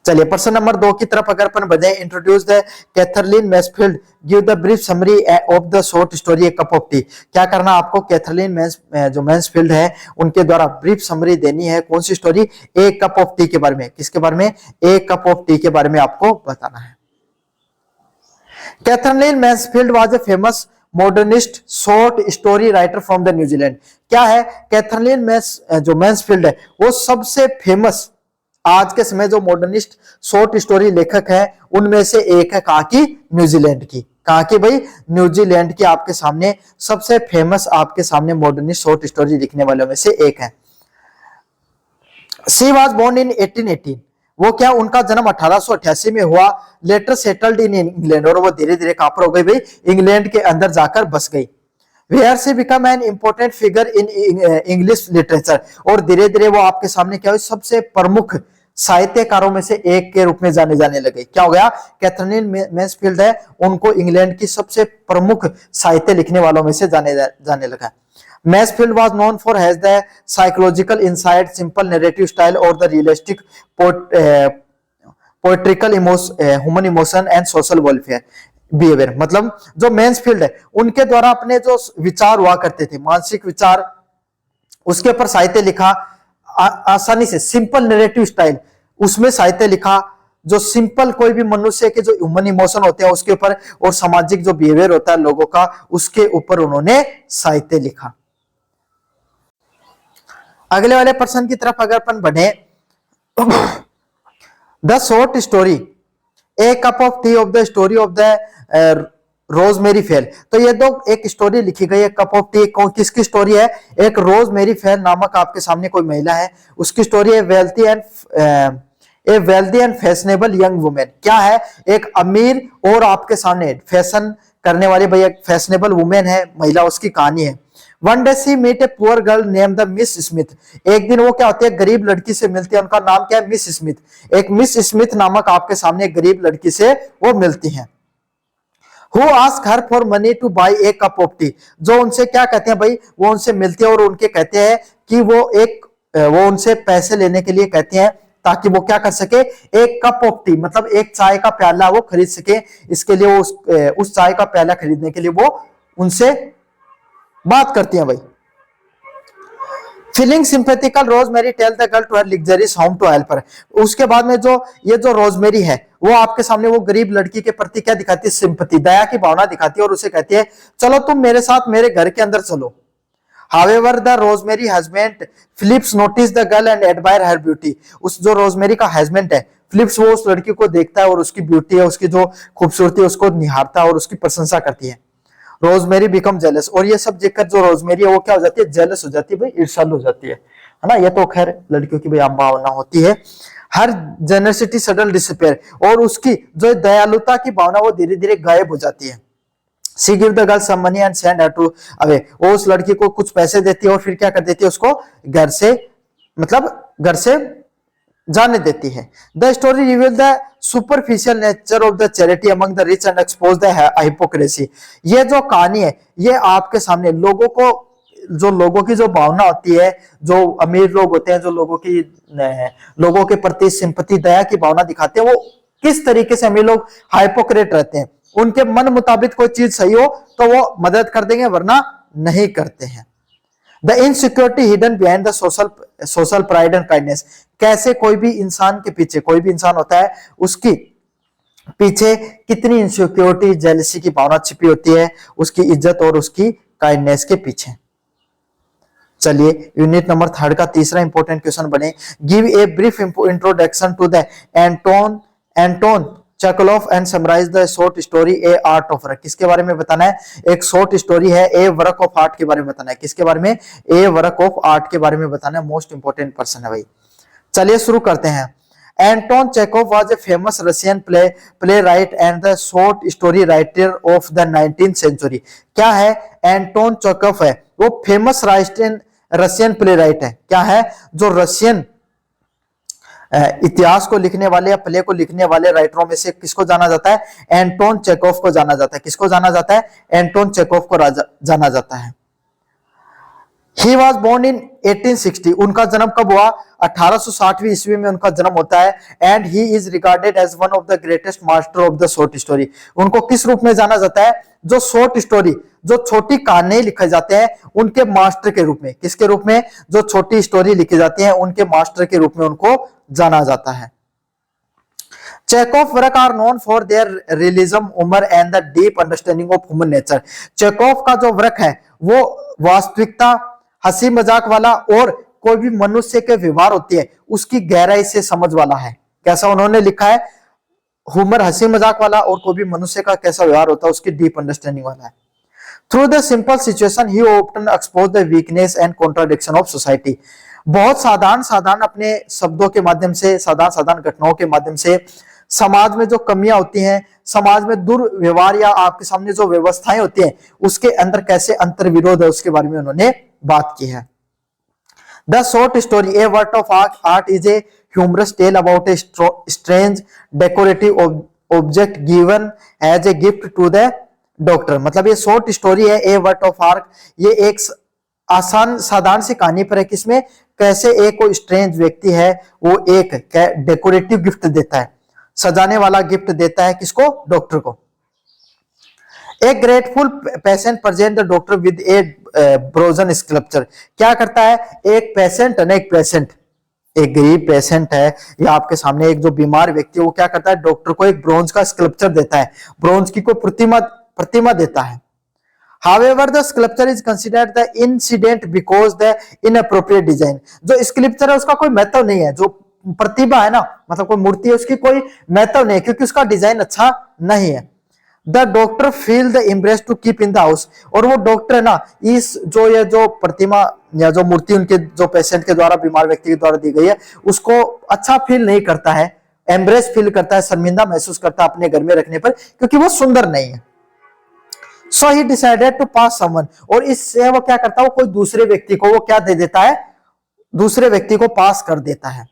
चलिए प्रश्न नंबर 2 की तरफ अगर अपन बढ़े, introduce the Katherine Mansfield, give the brief summary of the short story a cup of tea. क्या करना आपको, कैथरलीन जो मैसफील्ड है उनके द्वारा ब्रीफ समरी देनी है। कौन सी story, a cup of tea के बारे में। किसके बारे में, ए कप ऑफ टी के बारे में आपको बताना है। कैथरलीन Mansfield was a famous modernist short story writer from the New Zealand. क्या है, कैथरलीन जो मैसफील्ड है वो सबसे फेमस आज के समय जो मॉडर्निस्ट शॉर्ट स्टोरी लेखक है उनमें से एक है। कहा की, न्यूजीलैंड की। कहा कि भाई न्यूजीलैंड की आपके सामने सबसे फेमस आपके सामने मॉडर्निस्ट शॉर्ट स्टोरी लिखने वालों में से एक है। She was born in 1818। वो क्या, उनका जन्म 1888 में हुआ। लेटर सेटल्ड इन इंग्लैंड, और वो धीरे धीरे कहां पर हो गई भाई, इंग्लैंड के अंदर जाकर बस गई। Where she became an important figure in English literature, और धीरे धीरे वो आपके सामने क्या हुई, सबसे प्रमुख साहित्यकारों में से एक के रूप में जाने लगे। क्या हो गया, कैथरलीन मैसफील्ड है उनको इंग्लैंड की सबसे प्रमुख साहित्य लिखने वालों में से जाने लगा। Mansfield was known for has the psychological insight, simple narrative style और the realistic poetical human emotion and social welfare behaviour. मतलब जो मैसफील्ड है उनके द्वारा अपने जो विचार हुआ करते थे, मानसिक विचार, उसके ऊपर साहित्य लिखा आसानी से, सिंपल नैरेटिव स्टाइल उसमें साहित्य लिखा, जो सिंपल कोई भी मनुष्य के जो ह्यूमन इमोशन होते हैं उसके ऊपर, और सामाजिक जो बिहेवियर होता है लोगों का उसके ऊपर उन्होंने साहित्य लिखा। अगले वाले प्रश्न की तरफ अगर अपन बढ़े, the short story a cup of T of the story of the rosemary fail. तो ये दो एक स्टोरी लिखी गई है, कप ऑफ टी किसकी स्टोरी है, एक रोजमेरी फेल नामक आपके सामने कोई महिला है उसकी स्टोरी है। Wealthy and fashionable young women. क्या है, एक अमीर और आपके सामने फैशन करने वाली भाई एक फैशनेबल वुमेन है, महिला, उसकी कहानी है। One day she meet a poor girl name the Miss Smith. एक दिन वो क्या होती है, गरीब लड़की से मिलती है, उनका नाम क्या है, मिस स्मिथ। एक मिस स्मिथ नामक आपके सामने गरीब लड़की से वो मिलती हैं। Who ask her for money to buy a cup of tea। जो उनसे क्या कहते हैं भाई, वो उनसे मिलती है और उनके कहते हैं कि वो उनसे पैसे लेने के लिए कहते हैं ताकि वो क्या कर सके, एक कप ऑफ टी मतलब एक चाय का प्याला वो खरीद सके। इसके लिए वो उस चाय का प्याला खरीदने के लिए वो उनसे बात करती हैं भाई। Feeling sympathical Rosemary tell the girl to her luxurious home to help her. उसके बाद में ये जो रोजमेरी है वो आपके सामने वो गरीब लड़की के प्रति क्या दिखाती है, सिंपैथी, दया की भावना दिखाती है और उसे कहती है चलो तुम मेरे साथ मेरे घर के अंदर चलो। However, the Rosemary husband Phillips noticed the girl and admire her beauty। उस जो रोजमेरी का हस्बैंड है फिलिप्स, वो उस लड़की को देखता है और उसकी ब्यूटी है, उसकी जो खूबसूरती है उसको निहारता है और उसकी प्रशंसा करती है। रोजमेरी बिकम जेलस, और ये सब देखकर जो रोजमेरी है वो क्या हो जाती है, जेलस हो जाती है भाई, ईर्ष्यालु हो जाती है ना। ये तो खैर लड़कियों की भाई आम भावना होती है। हर जेनरसिटी सडन डिसअपीयर, और उसकी जो दयालुता की भावना वो धीरे धीरे गायब हो जाती है। She give the girl some money and send her to away। वो उस लड़की को कुछ पैसे देती है और फिर क्या कर देती है, उसको घर से जाने देती है। The story reveal the superficial nature of the charity among the rich and expose the hypocrisy. ये जो कहानी है ये आपके सामने लोगों की जो भावना होती है, जो अमीर लोग होते हैं, जो लोगों के प्रति सिंपैथी दया की भावना दिखाते हैं, वो किस तरीके से अमीर लोग हाइपोक्रेट रहते हैं। उनके मन मुताबिक कोई चीज सही हो तो वो मदद कर देंगे वरना नहीं करते हैं। The insecurity hidden behind the social pride and kindness. कैसे कोई भी इंसान के पीछे, कोई भी इंसान होता है उसकी पीछे कितनी इनसिक्योरिटी, जेलसी की भावना छिपी होती है उसकी इज्जत और उसकी काइंडनेस के पीछे। चलिए यूनिट नंबर 3 का तीसरा इंपॉर्टेंट क्वेश्चन बने, give a brief introduction to the Anton Chekhov and summarise the short story a art of work. किसके बारे में बताना है, एक शॉर्ट स्टोरी है ए वर्क ऑफ आर्ट के बारे में बताना है। किसके बारे में, ए वर्क ऑफ आर्ट के बारे में बताना है। मोस्ट इंपोर्टेंट पर्सन है भाई। चलिए शुरू करते हैं। Anton Chekhov was a famous Russian playwright and the short story writer of the 19th century. क्या है? एंटोन चेखोव है, वो फेमस रशियन प्लेराइट है। क्या है? जो रशियन इतिहास को लिखने वाले या प्ले को लिखने वाले राइटरों में से किसको जाना जाता है? एंटोन चेखोव को जाना जाता है। किसको जाना जाता है? एंटोन चेखोव को जाना जाता है। He was born in 1860. उनका जन्म कब हुआ? 1860वीं ईस्वी में उनका जन्म होता है। And he is regarded as one of the greatest master of the short story. उनको किस रूप में जाना जाता है? जो शॉर्ट स्टोरी, जो छोटी कहानी लिखे जाते हैं उनके मास्टर के रूप में। किसके रूप में? जो छोटी स्टोरी लिखी जाती है उनके मास्टर के रूप में उनको जाना जाता है। Chekhov work are known for their realism, humour and the deep understanding of human nature. Chekhov का जो वर्क है वो वास्तविकता, हंसी मजाक वाला और कोई भी मनुष्य के व्यवहार होती है उसकी गहराई से समझ वाला है। कैसा उन्होंने लिखा है? ह्यूमर, हंसी मजाक वाला, और कोई भी मनुष्य का कैसा व्यवहार होता है उसकी डीप अंडरस्टैंडिंग वाला है। Through the simple situation he often expose the weakness and contradiction of society. बहुत साधारण अपने शब्दों के माध्यम से, साधारण घटनाओं के माध्यम से समाज में जो कमियां होती हैं, समाज में दुर्व्यवहार या आपके सामने जो व्यवस्थाएं होती हैं उसके अंदर कैसे अंतर विरोध है उसके बारे में उन्होंने बात की है। The short story a work of art is a humorous tale about a strange decorative object given as a gift to the doctor. मतलब ये शॉर्ट स्टोरी है, ए वर्क ऑफ आर्ट, ये एक आसान साधारण सी कहानी पर है। किसमें? कैसे एक कोई स्ट्रेंज व्यक्ति है वो एक डेकोरेटिव गिफ्ट देता है, सजाने वाला गिफ्ट देता है। किसको? डॉक्टर को। एक grateful patient present the doctor with a bronze sculpture. क्या करता है? एक पेशेंट है ना, एक गरीब पेशेंट है या आपके सामने एक जो बीमार व्यक्ति है वो क्या करता है? डॉक्टर को एक ब्रोंज का स्कल्पचर देता है, ब्रोंज की कोई प्रतिमा देता है। However, the sculpture is considered the incident because the inappropriate design. जो स्कल्पचर है उसका कोई महत्व नहीं है, जो प्रतिभा है ना, मतलब कोई मूर्ति है उसकी कोई महत्व नहीं है क्योंकि उसका डिजाइन अच्छा नहीं है। The doctor feel the impress to keep in the house. और वो डॉक्टर है ना, इस जो प्रतिमा या जो मूर्ति उनके जो पेशेंट के द्वारा, बीमार व्यक्ति के द्वारा दी गई है उसको अच्छा फील नहीं करता है, एम्ब्रेस फील करता है, शर्मिंदा महसूस करता है अपने घर में रखने पर क्योंकि वो सुंदर नहीं है। So he decided to pass someone. और इससे वो क्या करता है? वो कोई दूसरे व्यक्ति को वो क्या दे देता है? दूसरे व्यक्ति को पास कर देता है।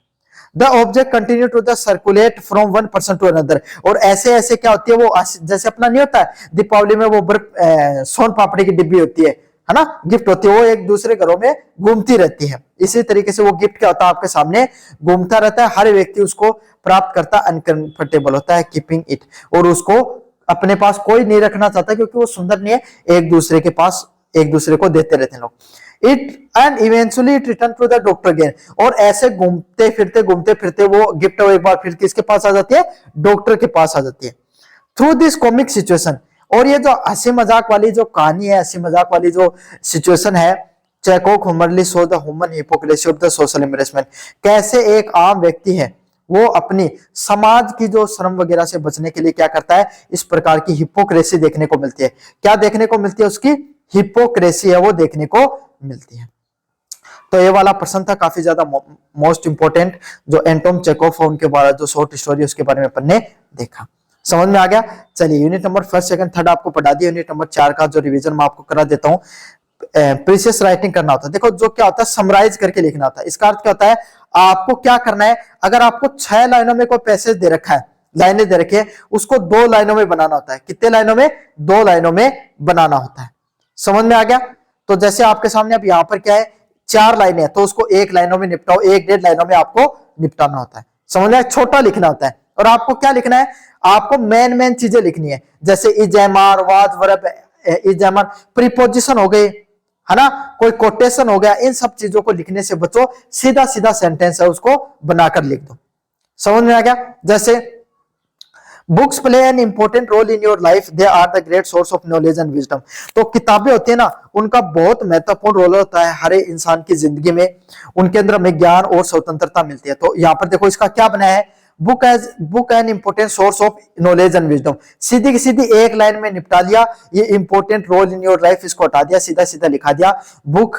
The object continue to the circulate from one person to another. और ऐसे ऐसे क्या होती है वो, जैसे अपना नहीं होता है दीपावली में वो सोन पापड़ी की डिब्बी होती है ना, गिफ्ट होती है, वो एक दूसरे घरों में घूमती रहती है। इसी तरीके से वो गिफ्ट क्या होता है? आपके सामने घूमता रहता है, हर व्यक्ति उसको प्राप्त करता, अनकंफर्टेबल होता है कीपिंग इट, और उसको अपने पास कोई नहीं रखना चाहता क्योंकि वो सुंदर नहीं है, एक दूसरे के पास एक दूसरे को देते रहते हैं लोग। It and eventually it return to the doctor again. और ऐसे घूमते फिरते वो गिफ्ट एक बार फिर किसके पास आ जाती है? डॉक्टर के पास आ जाती है। थ्रू दिस कॉमिक सिचुएशन, और ये जो हंसी मजाक वाली जो कहानी है, हंसी मजाक वाली जो सिचुएशन है, Chekhov humorously show the human hypocrisy of the social embarrassment. कैसे एक आम व्यक्ति है वो अपनी समाज की जो शर्म वगैरह से बचने के लिए क्या करता है? इस प्रकार की हिपोक्रेसी देखने को मिलती है। क्या देखने को मिलती है? उसकी हिपोक्रेसी है वो देखने को मिलती है। तो ये वाला प्रश्न था काफी ज्यादा मोस्ट इंपोर्टेंट, जो एंटोन चेखोव उनके बारे जो शॉर्ट स्टोरी उसके बारे में अपन ने देखा। समझ में आ गया? चलिए unit number first second third आपको पढ़ा दिया। यूनिट नंबर 4 का जो रिवीजन मैं आपको करा देता हूँ। प्रीसियस राइटिंग करना होता है। देखो जो क्या होता है, समराइज करके लिखना होता है। इसका अर्थ क्या होता है? आपको क्या करना है, अगर आपको 6 लाइनों में कोई पैसेज दे रखा है, लाइनें दे रखी है, उसको 2 लाइनों में बनाना होता है। कितने लाइनों में? 2 लाइनों में बनाना होता है। समझ में आ गया? तो जैसे आपके सामने अब यहाँ पर क्या है, 4 लाइनें, तो उसको 1 लाइनों में निपटाओ, 1-1.5 लाइनों में आपको निपटाना होता है। समझ में? छोटा लिखना होता है। और आपको क्या लिखना है? आपको मेन चीजें लिखनी है, जैसे इजैमार, वाज, वर्ब, इजैमार, प्रीपोजिशन हो गए, है ना, कोई कोटेशन हो गया। इन सब चीजों को लिखने से बचो, सीधा सेंटेंस है उसको बनाकर लिख दो। समझ में आ गया? जैसे books play an important role in your life, they are the great source of knowledge and wisdom. तो किताबें होती है ना, उनका बहुत महत्वपूर्ण रोल होता है हर इंसान की जिंदगी में। उनके अंदर हमें ज्ञान और स्वतंत्रता मिलती है। तो यहाँ पर देखो इसका क्या बनाया है, book an important source of knowledge and wisdom. सीधी की सीधी एक लाइन में निपटा दिया। ये important role in your life, इसको हटा दिया, सीधा लिखा दिया, book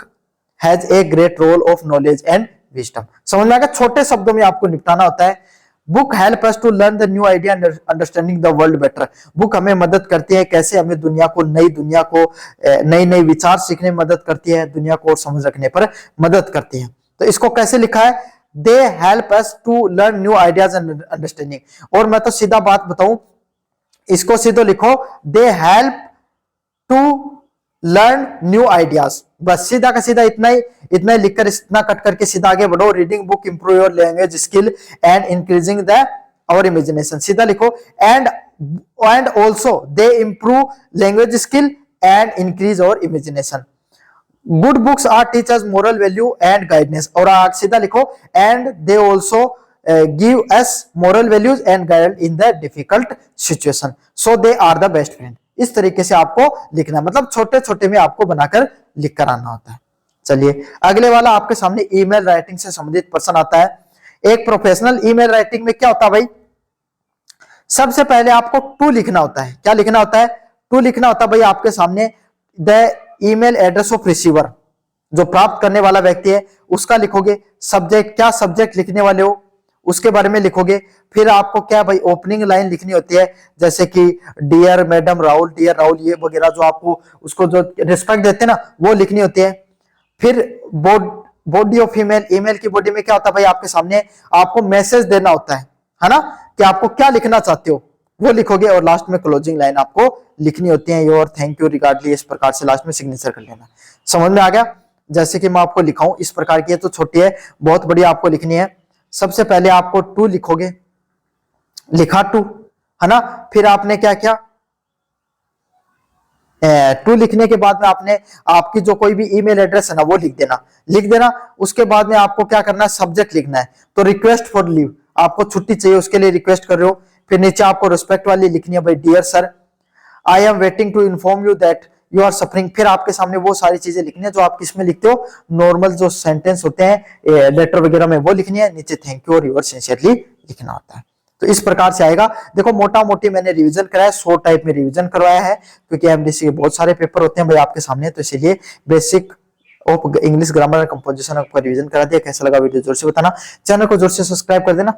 has a great role of knowledge and wisdom. समझ में आ गया? छोटे शब्दों में आपको निपटाना होता है। Book help us to learn the new idea, understanding the world better. Book हमें मदद करती है कैसे, हमें दुनिया को नई नई विचार सीखने में मदद करती है, दुनिया को और समझ रखने पर मदद करती है। तो इसको कैसे लिखा है, they help us to learn new ideas and understanding. और मैं तो सीधा बात बताऊं, इसको सीधो लिखो, they help to learn new ideas. बस सीधा का सीधा इतना ही लिखकर, इतना कट करके सीधा आगे बढ़ो। Reading book improve your language skill and increasing the our imagination. सीधा लिखो, and also they improve language skill and increase our imagination. Good books are teachers moral value and guidance. और सीधा लिखो, and they also give us moral values and guide in the difficult situation, so they are the best friend. इस तरीके से आपको लिखना, मतलब छोटे छोटे में आपको बनाकर लिख कर आना होता है। चलिए अगले वाला आपके सामने ईमेल राइटिंग से संबंधित प्रश्न आता है। एक प्रोफेशनल ईमेल राइटिंग में क्या होता है भाई, सबसे पहले आपको टू लिखना होता है। क्या लिखना होता है, टू लिखना होता है भाई आपके सामने। The email address of receiver, जो प्राप्त करने वाला व्यक्ति है उसका लिखोगे। सब्जेक्ट, क्या सब्जेक्ट लिखने वाले हो उसके बारे में लिखोगे। फिर आपको क्या भाई ओपनिंग लाइन लिखनी होती है, जैसे कि dear madam Rahul, dear Rahul, ये वगैरह जो आपको उसको जो रिस्पेक्ट देते हैं ना, वो लिखनी होती है। फिर बॉडी ऑफ ईमेल, ईमेल की बॉडी में क्या होता है भाई आपके सामने, आपको मैसेज देना होता है ना, कि आपको क्या लिखना चाहते हो वो लिखोगे। और लास्ट में क्लोजिंग लाइन आपको लिखनी होती है, योर, थैंक यू, रिगार्डली, इस प्रकार से लास्ट में सिग्नेचर कर लेना। समझ में आ गया। जैसे कि मैं आपको लिखाऊं इस प्रकार की है, तो छोटी है, बहुत बड़ी आपको लिखनी है। सबसे पहले आपको टू लिखोगे, लिखा टू, है ना। फिर आपने क्या किया, टू लिखने के बाद में आपने आपकी जो कोई भी ईमेल एड्रेस है ना वो लिख देना। उसके बाद में आपको क्या करना है, सब्जेक्ट लिखना है। तो रिक्वेस्ट फॉर लीव, आपको छुट्टी चाहिए, उसके लिए रिक्वेस्ट कर रहे हो। फिर नीचे आपको रिस्पेक्ट वाली लिखनी है भाई, dear sir, I am waiting to inform you that you are suffering. फिर आपके सामने वो सारी चीजें लिखनी है जो आप किसमें लिखते हो, नॉर्मल जो सेंटेंस होते हैं लेटर वगैरह में, वो लिखनी है। नीचे थैंक यू और योर सिंसियरली लिखना होता है। तो इस प्रकार से आएगा। देखो मोटा मोटी मैंने रिवीजन कराया, 100 टाइप में रिवीजन करवाया है, क्योंकि एमडीसी के बहुत सारे पेपर होते हैं भाई आपके सामने, तो इसीलिए basic of English grammar and composition आपका रिवीजन करा दिया। कैसा लगा वीडियो जोर से बताना, चैनल को जोर से सब्सक्राइब कर देना।